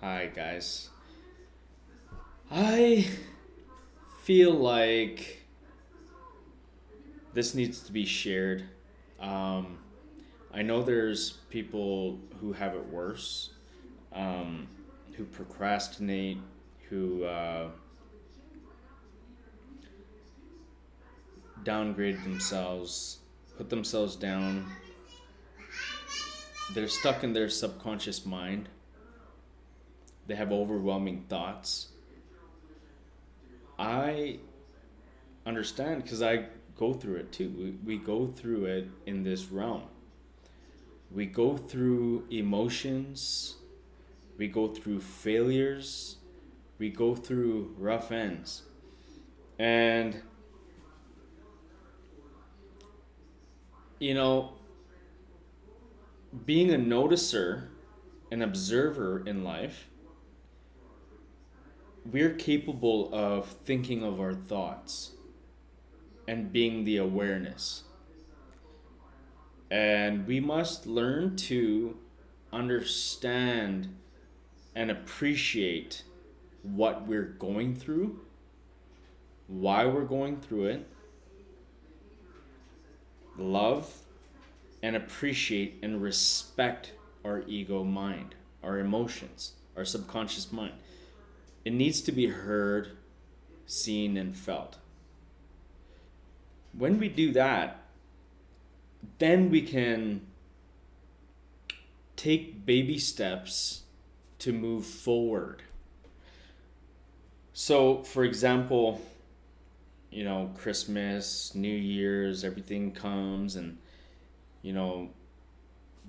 Hi, guys. I feel like this needs to be shared. Um, I know there's people who have it worse, um, who procrastinate, who downgrade themselves, put themselves down. They're stuck in their subconscious mind. They have overwhelming thoughts. I understand because I go through it too. We go through it in this realm. We go through emotions, we go through failures, we go through rough ends. And, you know, being a noticer, an observer in life, we're capable of thinking of our thoughts and being the awareness. And we must learn to understand and appreciate what we're going through, why we're going through it, love and appreciate and respect our ego mind, our emotions, our subconscious mind. It needs to be heard, seen, and felt. When we do that, then we can take baby steps to move forward. So, for example, Christmas, New Year's, everything comes and, you know,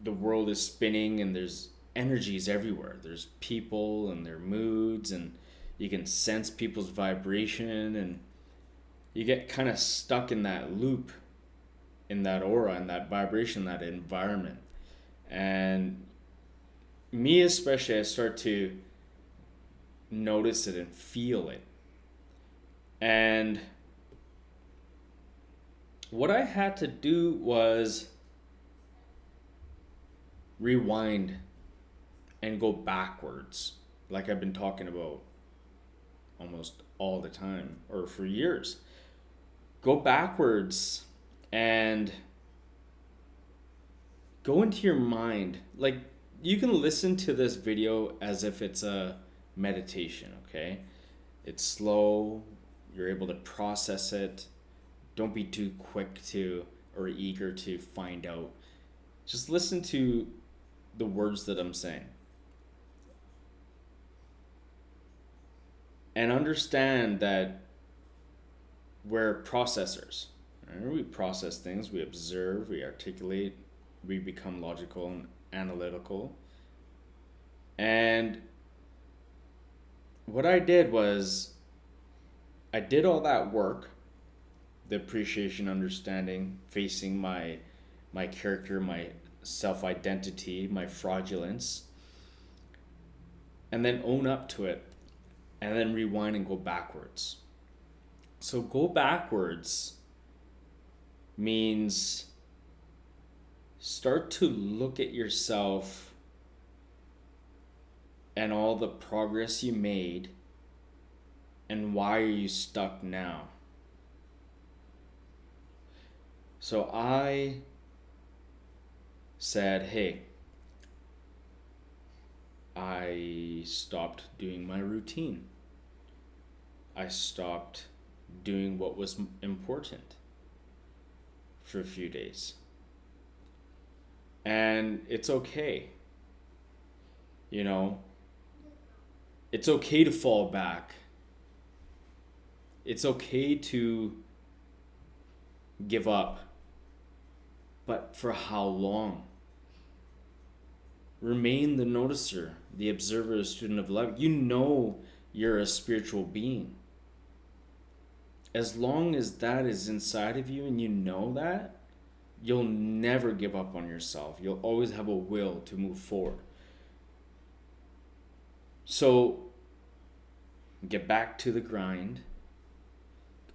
the world is spinning and there's energies everywhere. There's people and their moods, and you can sense people's vibration, and you get kind of stuck in that loop, in that aura, in that vibration, that environment. And me especially, I start to notice it and feel it. And what I had to do was rewind and go backwards, like I've been talking about almost all the time or for years. Go backwards and go into your mind. Like, you can listen to this video as if it's a meditation, okay? It's slow, you're able to process it. Don't be too quick to or eager to find out. Just listen to the words that I'm saying and understand that we're processors. Right? We process things, we observe, we articulate, we become logical and analytical. And what I did was, I did all that work, the appreciation, understanding, facing my character, my self identity, my fraudulence, and then own up to it, and then rewind and go backwards. So go backwards means start to look at yourself and all the progress you made, and why are you stuck now? So I said, hey, I stopped doing my routine. I stopped doing what was important for a few days. And it's okay. You know, it's okay to fall back. It's okay to give up. But for how long? Remain the noticer, the observer, the student of life. You know you're a spiritual being. As long as that is inside of you and you know that, you'll never give up on yourself. You'll always have a will to move forward. So get back to the grind.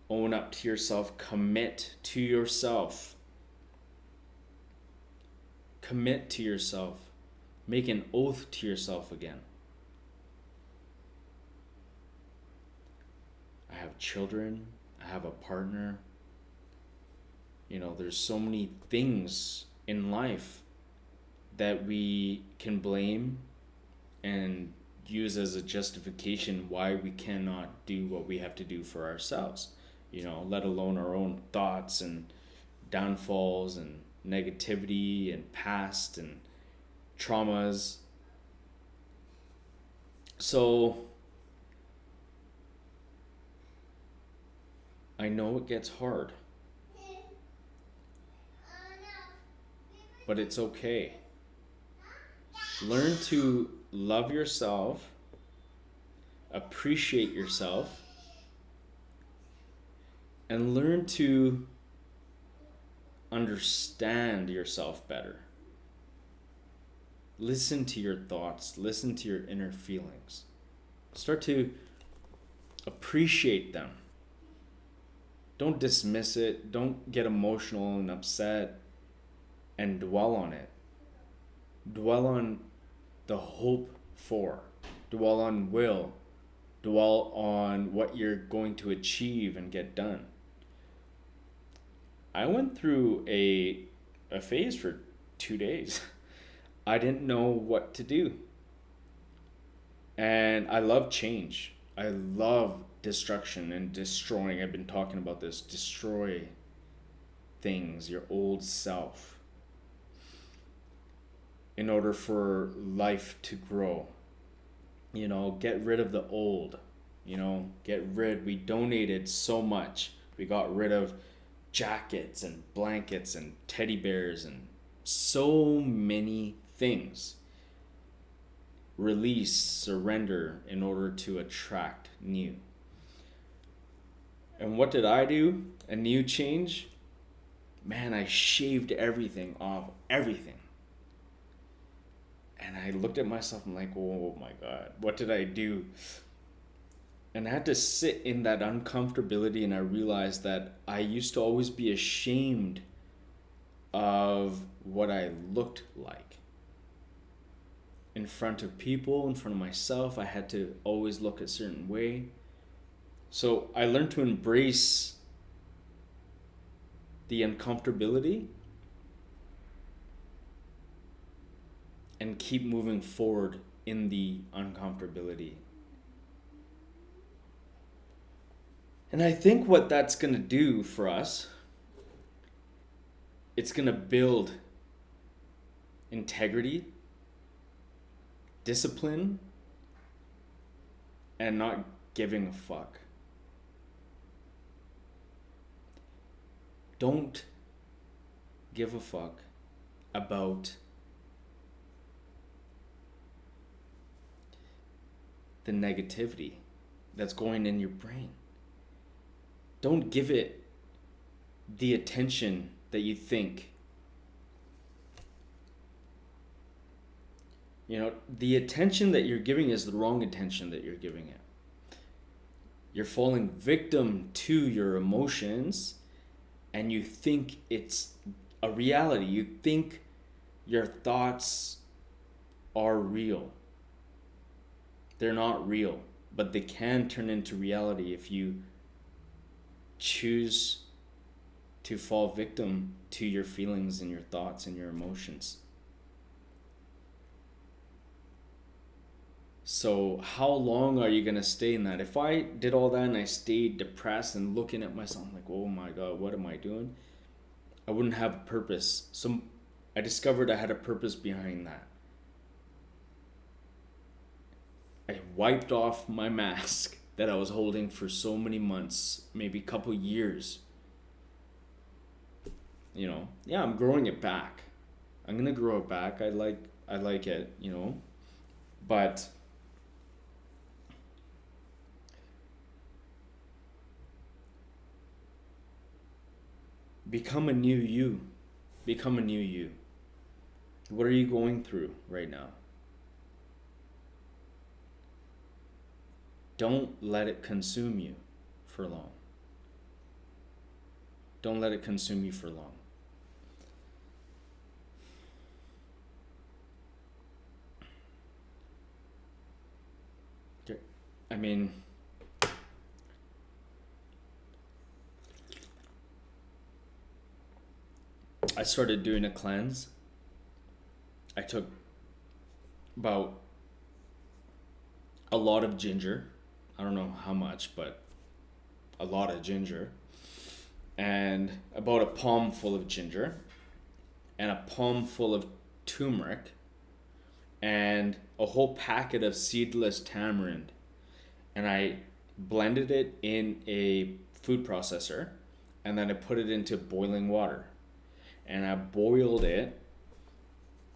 Own up to yourself. Commit to yourself. Commit to yourself. Make an oath to yourself again. I have children, I have a partner. There's so many things in life that we can blame and use as a justification why we cannot do what we have to do for ourselves, let alone our own thoughts and downfalls and negativity and past and traumas. So I know it gets hard, but it's okay. Learn to love yourself, appreciate yourself, and learn to understand yourself better. Listen to your thoughts, listen to your inner feelings. Start to appreciate them. Don't dismiss it, don't get emotional and upset and dwell on it. Dwell on the hope for, dwell on will, dwell on what you're going to achieve and get done. I went through a phase for 2 days. I didn't know what to do. And I love change. I love destruction and destroying. I've been talking about this. Destroy things, your old self, in order for life to grow. Get rid of the old. We donated so much. We got rid of jackets and blankets and teddy bears and so many things. Release, surrender in order to attract new. And what did I do? A new change? Man, I shaved everything off, everything. And I looked at myself, I'm like, oh my God, what did I do? And I had to sit in that uncomfortability, and I realized that I used to always be ashamed of what I looked like. In front of people, in front of myself, I had to always look a certain way. So I learned to embrace the uncomfortability and keep moving forward in the uncomfortability. And I think what that's going to do for us, it's going to build integrity, discipline, and not giving a fuck. Don't give a fuck about the negativity that's going in your brain. Don't give it the attention that you think. The attention that you're giving is the wrong attention that you're giving it. You're falling victim to your emotions, and you think it's a reality. You think your thoughts are real. They're not real, but they can turn into reality if you choose to fall victim to your feelings and your thoughts and your emotions. So how long are you going to stay in that? If I did all that and I stayed depressed and looking at myself, I'm like, oh my God, what am I doing? I wouldn't have a purpose. So I discovered I had a purpose behind that. I wiped off my mask that I was holding for so many months, maybe a couple years. I'm growing it back. I'm gonna grow it back. I like it, but become a new you. Become a new you. What are you going through right now? Don't let it consume you for long. Don't let it consume you for long. I mean, I started doing a cleanse. I took about a lot of ginger. I don't know how much, but a lot of ginger. And about a palm full of ginger. And a palm full of turmeric. And a whole packet of seedless tamarind. And I blended it in a food processor. And then I put it into boiling water. And I boiled it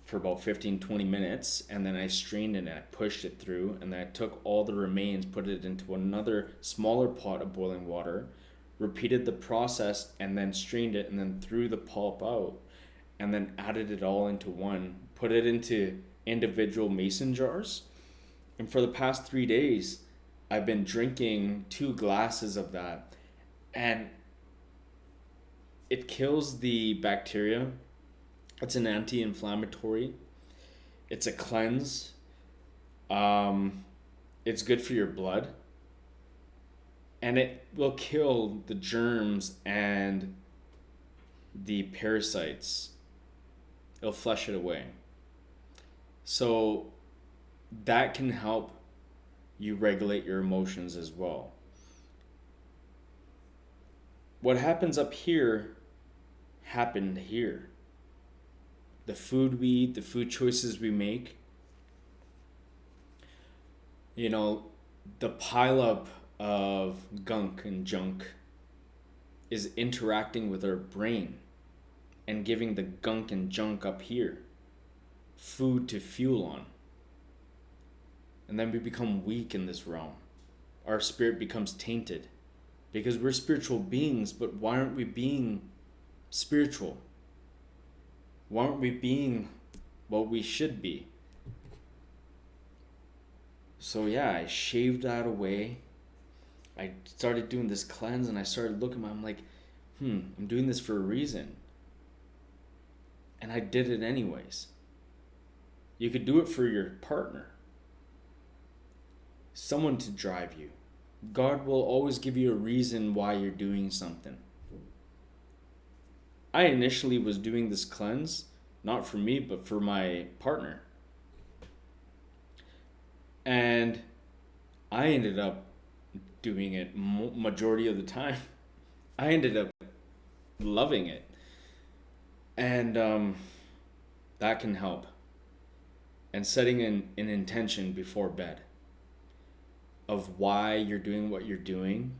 for about 15-20 minutes, and then I strained it and I pushed it through, and then I took all the remains, put it into another smaller pot of boiling water, repeated the process, and then strained it, and then threw the pulp out, and then added it all into one, put it into individual mason jars. And for the past 3 days, I've been drinking 2 glasses of that, and it kills the bacteria. It's an anti-inflammatory. It's a cleanse. It's good for your blood. And it will kill the germs and the parasites. It'll flush it away. So that can help you regulate your emotions as well. What happens up here happened here. The food we eat, the food choices we make, the pileup of gunk and junk is interacting with our brain and giving the gunk and junk up here food to fuel on. And then we become weak in this realm. Our spirit becomes tainted because we're spiritual beings, but why aren't we being spiritual? Why aren't we being what we should be? So yeah, I shaved that away. I started doing this cleanse, and I started looking, I'm like, I'm doing this for a reason. And I did it anyways. You could do it for your partner. Someone to drive you. God will always give you a reason why you're doing something. I initially was doing this cleanse, not for me, but for my partner. And I ended up doing it majority of the time. I ended up loving it. And that can help. And setting an intention before bed of why you're doing what you're doing,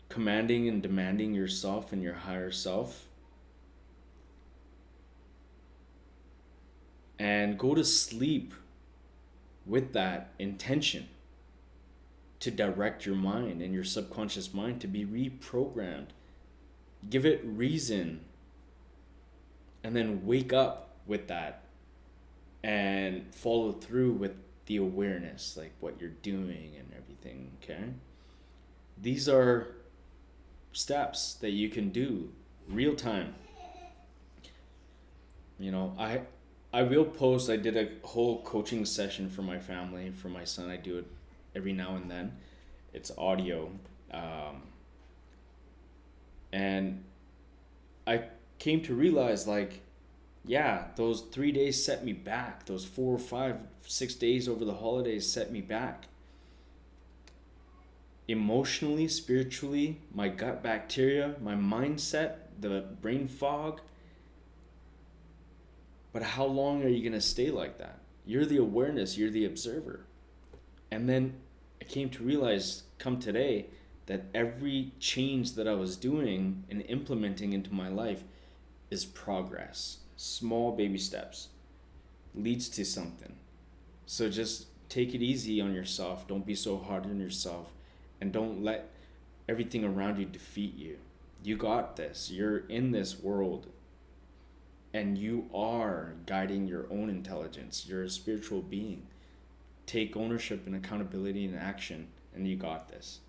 commanding and demanding yourself and your higher self, and go to sleep with that intention to direct your mind and your subconscious mind to be reprogrammed. Give it reason, and then wake up with that and follow through with the awareness, like what you're doing and everything. Okay, these are steps that you can do real time. I will post. I did a whole coaching session for my family, for my son. I do it every now and then. It's audio, and I came to realize, like, yeah, those 3 days set me back. Those 4, 5, 6 days over the holidays set me back. Emotionally, spiritually, my gut bacteria, my mindset, the brain fog. But how long are you going to stay like that? You're the awareness, you're the observer. And then I came to realize, come today, that every change that I was doing and implementing into my life is progress. Small baby steps leads to something. So just take it easy on yourself. Don't be so hard on yourself. And don't let everything around you defeat you. You got this. You're in this world. And you are guiding your own intelligence. You're a spiritual being. Take ownership and accountability and action. And you got this.